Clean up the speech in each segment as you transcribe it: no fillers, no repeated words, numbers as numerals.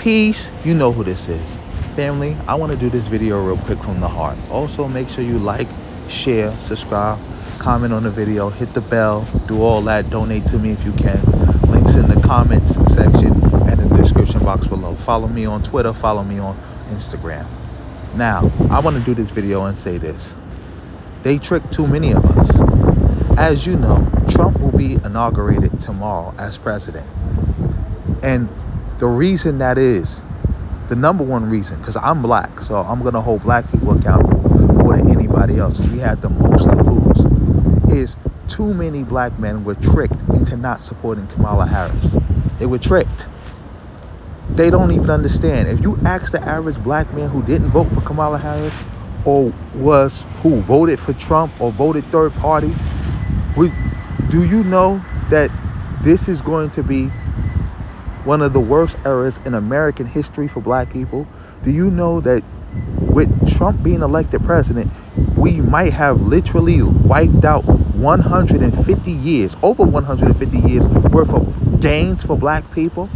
Peace. You know who this is. Family, I want to do this video real quick from the heart. Also, make sure you like, share, subscribe, comment on the video, hit the bell, do all that. Donate to me if you can. Links in the comments section and in the description box below. Follow me on Twitter. Follow me on Instagram. Now, I want to do this video and say this. They tricked too many of us. As you know, Trump will be inaugurated tomorrow as president. And the reason that is, the number one reason, because I'm black, so I'm going to hold black people accountable more than anybody else. We had the most to lose. Is too many black men were tricked into not supporting Kamala Harris. They were tricked. They don't even understand. If you ask the average black man who didn't vote for Kamala Harris, or who voted for Trump or voted third party, do you know that this is going to be one of the worst eras in American history for black people? Do you know that with Trump being elected president, we might have literally wiped out 150 years, over 150 years worth of gains for black people?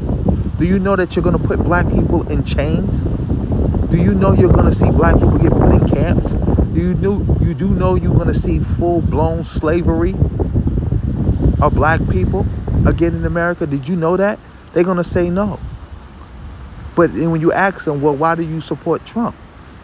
Do you know that you're going to put black people in chains? Do you know you're going to see black people get put in camps? You do know you're going to see full-blown slavery of black people again in America? Did you know that? They're going to say no. But when you ask them, well, why do you support Trump?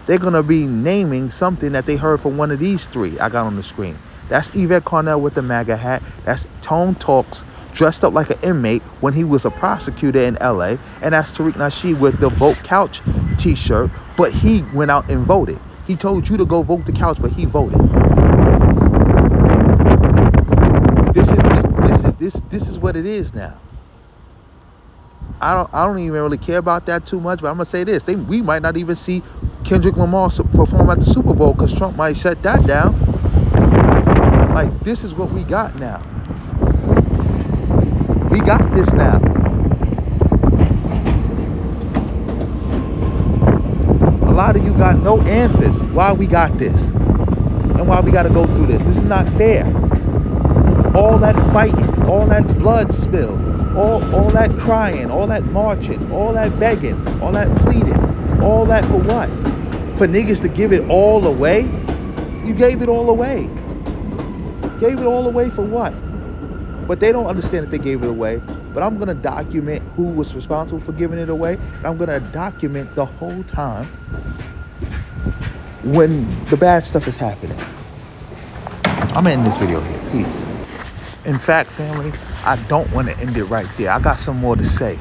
They're going to be naming something that they heard from one of these three I got on the screen. That's Yvette Carnell with the MAGA hat. That's Tonetalks dressed up like an inmate when he was a prosecutor in LA. And that's Tariq Nasheed with the Vote Couch t-shirt. But he went out and voted. He told you to go vote the couch, but he voted. This is what it is now. I don't even really care about that too much, but I'm gonna say this: we might not even see Kendrick Lamar perform at the Super Bowl because Trump might shut that down. Like, this is what we got now. We got this now. A lot of you got no answers why we got this and why we got to go through this. This is not fair. All that fighting, all that blood spill, all that crying, all that marching, all that begging, all that pleading, all that for what? For niggas to give it all away? You gave it all away. Gave it all away for what? But they don't understand that they gave it away. But I'm going to document who was responsible for giving it away. And I'm going to document the whole time when the bad stuff is happening. I'm ending this video here. Peace. In fact, family, I don't want to end it right there. I got some more to say.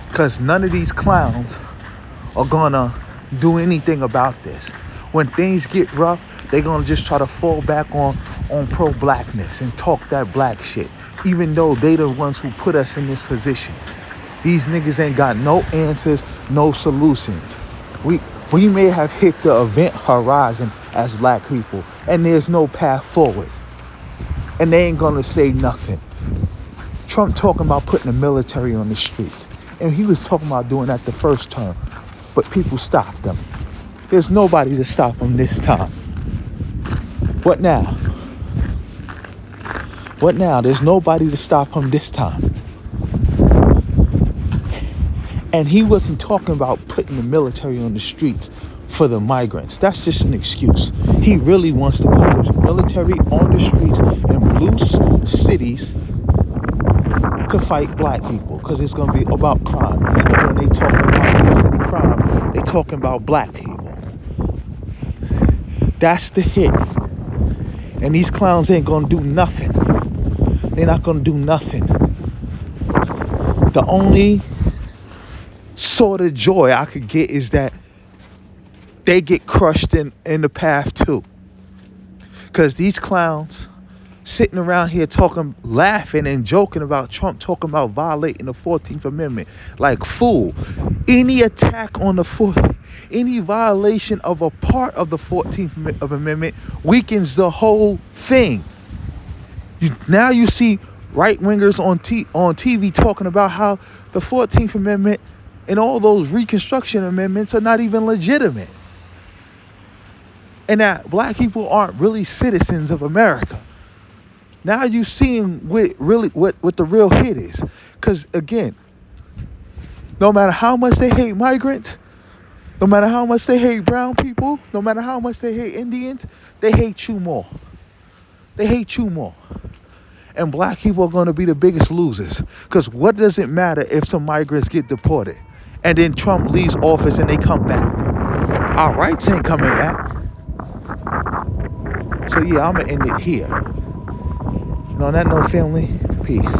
Because none of these clowns are going to do anything about this. When things get rough, they're going to just try to fall back on pro-blackness and talk that black shit. Even though they the ones who put us in this position. These niggas ain't got no answers, no solutions. We may have hit the event horizon as black people, and there's no path forward. And they ain't gonna say nothing. Trump talking about putting the military on the streets. And he was talking about doing that the first term. But people stopped him. There's nobody to stop him this time. What now? What now? There's nobody to stop him this time. And he wasn't talking about putting the military on the streets for the migrants. That's just an excuse. He really wants to put the military on the streets in blue cities to fight black people, because it's going to be about crime. When they talking about inner city crime, they talking about black people. That's the hit. And these clowns ain't going to do nothing. They're not going to do nothing. The only sort of joy I could get is that they get crushed in the path too. Because these clowns sitting around here laughing and joking about Trump talking about violating the 14th Amendment. Like, fool, any attack on any violation of a part of the 14th Amendment weakens the whole thing. Now you see right-wingers on TV talking about how the 14th Amendment and all those Reconstruction amendments are not even legitimate. And that black people aren't really citizens of America. Now you seeing what the real hit is. Because, again, No matter how much they hate migrants, no matter how much they hate brown people, no matter how much they hate Indians, they hate you more. They hate you more. And black people are going to be the biggest losers. Because what does it matter if some migrants get deported and then Trump leaves office and they come back? Our rights ain't coming back. So yeah, I'm going to end it here. And on that note, family, peace.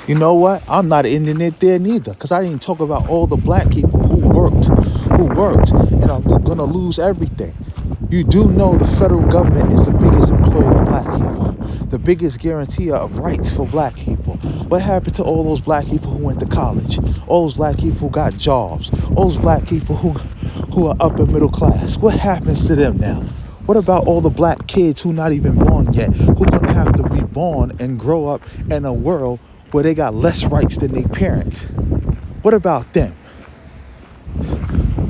You know what? I'm not ending it there neither, because I didn't talk about all the black people who worked and are going to lose everything. You do know the federal government is the biggest employer of black people, the biggest guarantor of rights for black people. What happened to all those black people who went to college? All those black people who got jobs? All those black people who are upper middle class? What happens to them now? What about all the black kids who not even born yet, who going to have to be born and grow up in a world where they got less rights than their parents? What about them?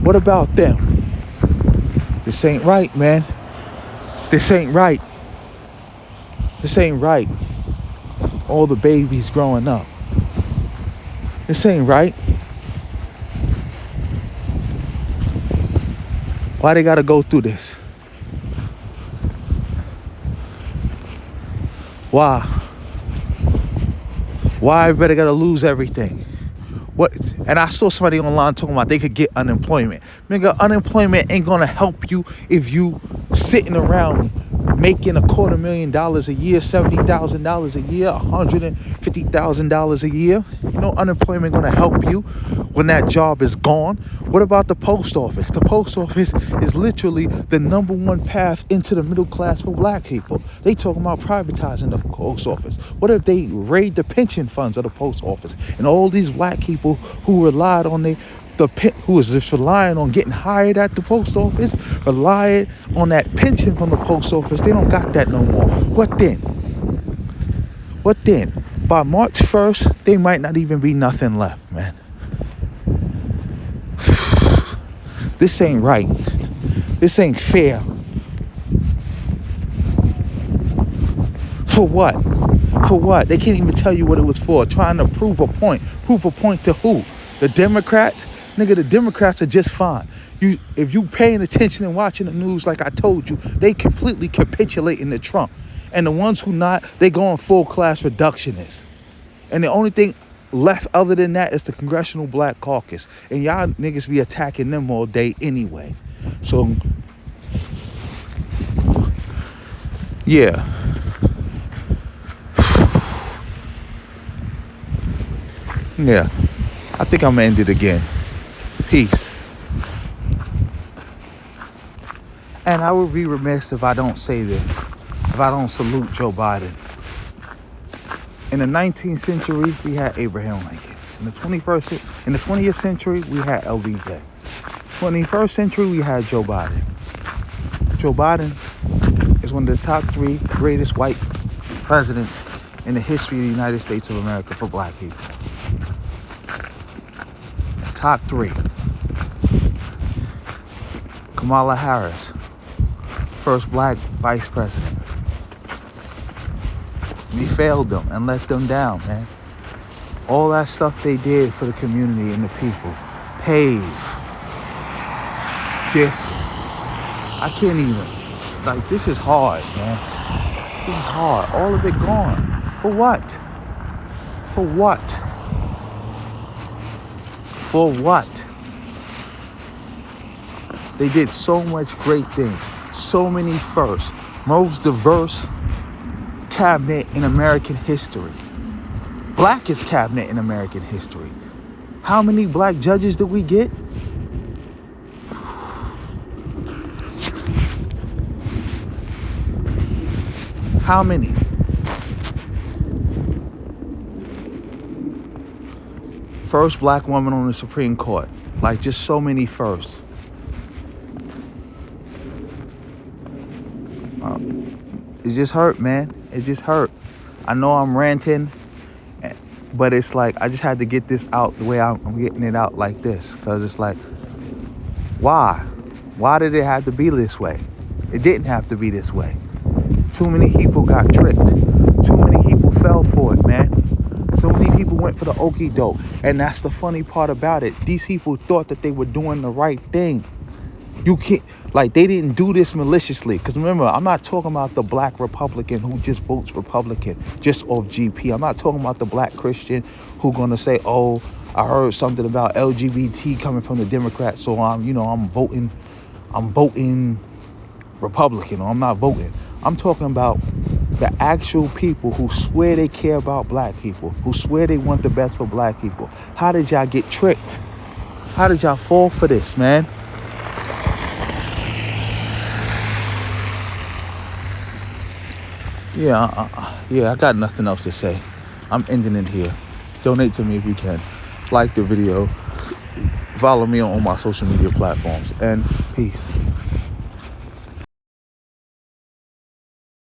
What about them? This ain't right, man. This ain't right. This ain't right. All the babies growing up. This ain't right. Why they gotta go through this? Why? Why everybody gotta lose everything? What? And I saw somebody online talking about they could get unemployment. Nigga, unemployment ain't gonna help you if you sitting around making $250,000 a year, $70,000 a year, $150,000 a year. You know, unemployment gonna help you when that job is gone. What about the post office? The post office is literally the number one path into the middle class for black people. They talking about privatizing the post office. What if they raid the pension funds of the post office and all these black people who relied on who is just relying on getting hired at the post office, relying on that pension from the post office, they don't got that no more. What then? What then? By March 1st, they might not even be nothing left, man. This ain't right. This ain't fair. For what? For what? They can't even tell you what it was for. Trying to prove a point. Prove a point to who? The Democrats? Nigga, the Democrats are just fine. If you paying attention and watching the news, like I told you, they completely capitulating to Trump. And the ones who not, they going full class reductionists. And the only thing left other than that is the Congressional Black Caucus. And y'all niggas be attacking them all day anyway. So, yeah. Yeah. I think I'm gonna end it again. Peace. And I would be remiss if I don't say this, if I don't salute Joe Biden. In the 19th century, we had Abraham Lincoln. In the 20th century, we had LBJ. 21st century, we had Joe Biden. Joe Biden is one of the top 3 greatest white presidents in the history of the United States of America for black people. Top 3. Kamala Harris, first black vice president. We failed them and let them down, man. All that stuff they did for the community and the people. Pave. Just, I can't even. Like, this is hard, man. This is hard. All of it gone. For what? For what? For what? They did so much great things. So many firsts. Most diverse cabinet in American history. Blackest cabinet in American history. How many black judges did we get? How many? First black woman on the Supreme Court. Like, just so many firsts. It just hurt, man. It just hurt. I know I'm ranting, but it's like I just had to get this out the way I'm getting it out like this. Because it's like, why? Why did it have to be this way? It didn't have to be this way. Too many people got tricked. Too many people fell for it, man. So many people went went for the okie doke. And that's the funny part about it. These people thought that they were doing the right thing. You can't, like, they didn't do this maliciously. Because remember, I'm not talking about the black Republican who just votes Republican just off GP. I'm not talking about the black Christian who gonna say, oh, I heard something about LGBT coming from the Democrats, so I'm voting Republican, or I'm not voting. I'm talking about the actual people who swear they care about black people, who swear they want the best for black people. How did y'all get tricked? How did y'all fall for this, man? I got nothing else to say. I'm ending it here. Donate to me if you can. Like the video. Follow me on all my social media platforms. And peace.